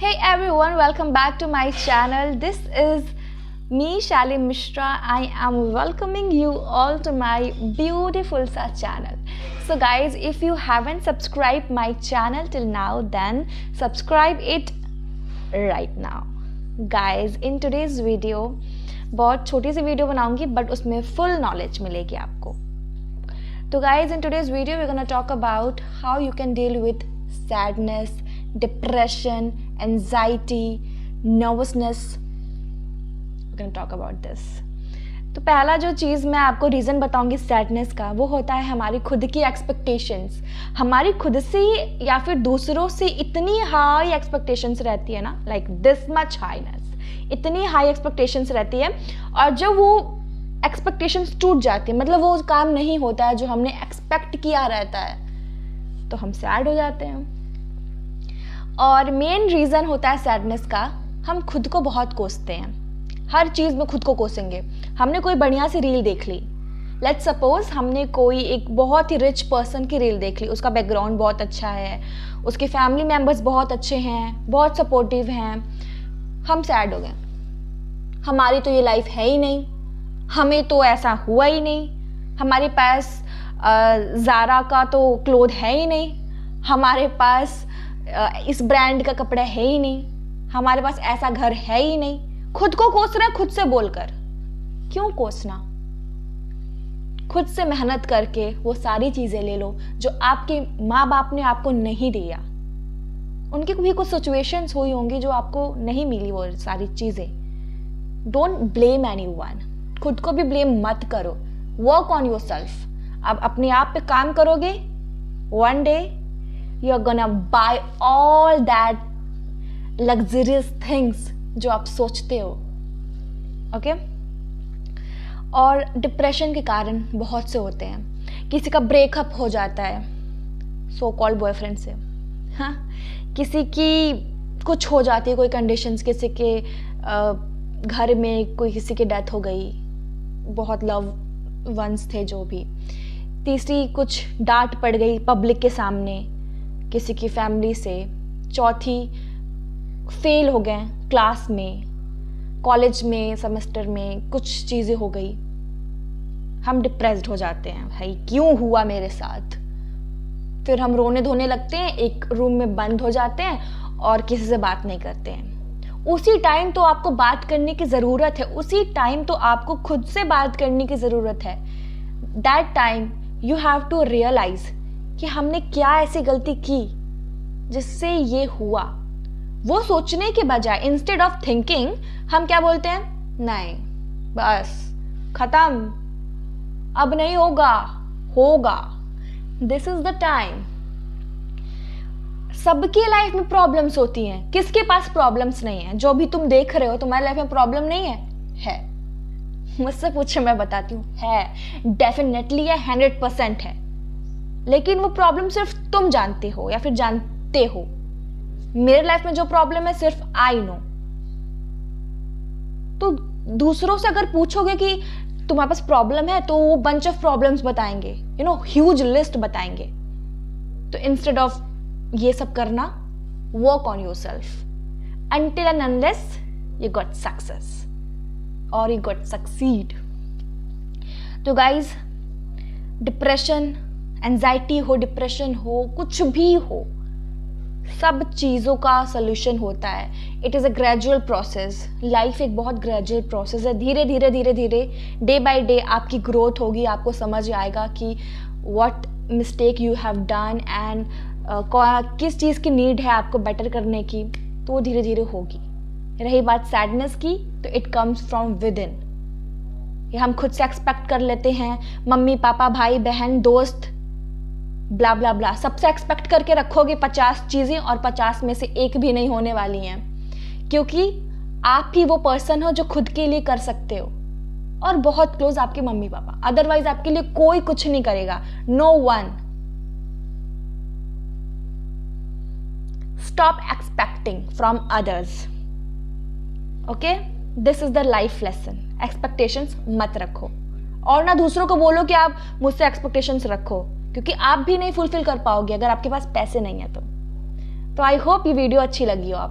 Hey everyone, welcome back to my channel. This is me, Shali Mishra. I am welcoming you all to my beautiful channel. So guys, if you haven't subscribed my channel till now, then subscribe it right now. Guys, in today's video बहुत छोटी सी video बनाऊंगी but उसमें full knowledge मिलेगी आपको. तो guys, in today's video we're gonna talk about how you can deal with sadness, depression, anxiety, nervousness. We're gonna talk about this. तो पहला जो चीज़ मैं आपको रीज़न बताऊंगी सैडनेस का, वो होता है हमारी खुद की एक्सपेक्टेशंस. हमारी खुद से या फिर दूसरों से इतनी हाई एक्सपेक्टेशंस रहती है ना, लाइक दिस मच हाईनेस, इतनी हाई एक्सपेक्टेशंस रहती है, और जब वो एक्सपेक्टेशंस टूट जाती है, मतलब वो काम नहीं होता है जो हमने एक्सपेक्ट किया रहता है, तो हम सैड हो जाते हैं. और मेन रीज़न होता है सैडनेस का, हम खुद को बहुत कोसते हैं. हर चीज़ में खुद को कोसेंगे. हमने कोई बढ़िया सी रील देख ली, लेट्स सपोज हमने कोई एक बहुत ही रिच पर्सन की रील देख ली, उसका बैकग्राउंड बहुत अच्छा है, उसके फैमिली मेम्बर्स बहुत अच्छे हैं, बहुत सपोर्टिव हैं, हम सैड हो गए. हमारी तो ये लाइफ है ही नहीं, हमें तो ऐसा हुआ ही नहीं, हमारे पास ज़ारा का तो क्लोथ है ही नहीं, हमारे पास इस ब्रांड का कपड़ा है ही नहीं, हमारे पास ऐसा घर है ही नहीं. खुद को कोस रहे हैं खुद से बोलकर. क्यों कोसना? खुद से मेहनत करके वो सारी चीज़ें ले लो जो आपके माँ बाप ने आपको नहीं दिया. उनकी भी कुछ सिचुएशंस हुई होंगी जो आपको नहीं मिली वो सारी चीज़ें. Don't blame anyone. खुद को भी ब्लेम मत करो. Work on yourself. अब अपने आप पे काम करोगे, one day you are gonna buy all that luxurious things जो आप सोचते हो. ओके? और डिप्रेशन के कारण बहुत से होते हैं. किसी का ब्रेकअप हो जाता है सो कॉल्ड बॉयफ्रेंड से, हाँ, किसी की कुछ हो जाती है, कोई कंडीशंस, किसी के घर में कोई किसी की डेथ हो गई, बहुत लव वंस थे जो भी. तीसरी कुछ डांट पड़ गई पब्लिक के सामने किसी की फैमिली से. चौथी फेल हो गए क्लास में, कॉलेज में, सेमेस्टर में कुछ चीज़ें हो गई. हम डिप्रेस्ड हो जाते हैं, भाई क्यों हुआ मेरे साथ. फिर हम रोने धोने लगते हैं, एक रूम में बंद हो जाते हैं और किसी से बात नहीं करते हैं. उसी टाइम तो आपको बात करने की ज़रूरत है, उसी टाइम तो आपको खुद से बात करने की ज़रूरत है. That time you have to realise कि हमने क्या ऐसी गलती की जिससे ये हुआ. वो सोचने के बजाय, इंस्टेड ऑफ थिंकिंग, हम क्या बोलते हैं, नहीं बस खत्म, अब नहीं होगा, होगा. This is the time. सबकी लाइफ में प्रॉब्लम्स होती हैं. किसके पास प्रॉब्लम्स नहीं है? जो भी तुम देख रहे हो तुम्हारी लाइफ में प्रॉब्लम नहीं है? है. मुझसे पूछे, मैं बताती हूँ, है. डेफिनेटली है, 100% है. लेकिन वो प्रॉब्लम सिर्फ तुम जानते हो या फिर जानते हो. मेरे लाइफ में जो प्रॉब्लम है सिर्फ आई नो. तो दूसरों से अगर पूछोगे कि तुम्हारे पास प्रॉब्लम है, तो वो बंच ऑफ प्रॉब्लम्स बताएंगे, यू नो, ह्यूज लिस्ट बताएंगे. तो इंस्टेड ऑफ ये सब करना, work on yourself until and unless you got success और यू गॉट सक्सीड. तो गाइज, डिप्रेशन, एंजाइटी हो, डिप्रेशन हो, कुछ भी हो, सब चीज़ों का सलूशन होता है. It is a gradual process. Life एक बहुत ग्रेजुअल प्रोसेस है. धीरे धीरे धीरे धीरे, डे बाय डे आपकी ग्रोथ होगी. आपको समझ आएगा कि what mistake you have done and किस चीज़ की नीड है आपको बेटर करने की, तो वो धीरे धीरे होगी. रही बात सैडनेस की, तो it comes from with in. ये हम खुद से एक्सपेक्ट कर लेते हैं. मम्मी पापा, भाई बहन, दोस्त, ब्ला ब्ला ब्ला, सबसे एक्सपेक्ट करके रखोगे 50 चीज़ें, और 50 में से एक भी नहीं होने वाली हैं, क्योंकि आप ही वो पर्सन हो जो खुद के लिए कर सकते हो, और बहुत क्लोज आपके मम्मी पापा. अदरवाइज आपके लिए कोई कुछ नहीं करेगा. No one. Stop expecting from others. Okay? This is the life lesson. Expectations मत रखो, और ना दूसरों को बोलो कि आप मुझसे एक्सपेक्टेशंस रखो, क्योंकि आप भी नहीं फुलफिल कर पाओगे अगर आपके पास पैसे नहीं है तो. तो आई होप ये वीडियो अच्छी लगी हो आप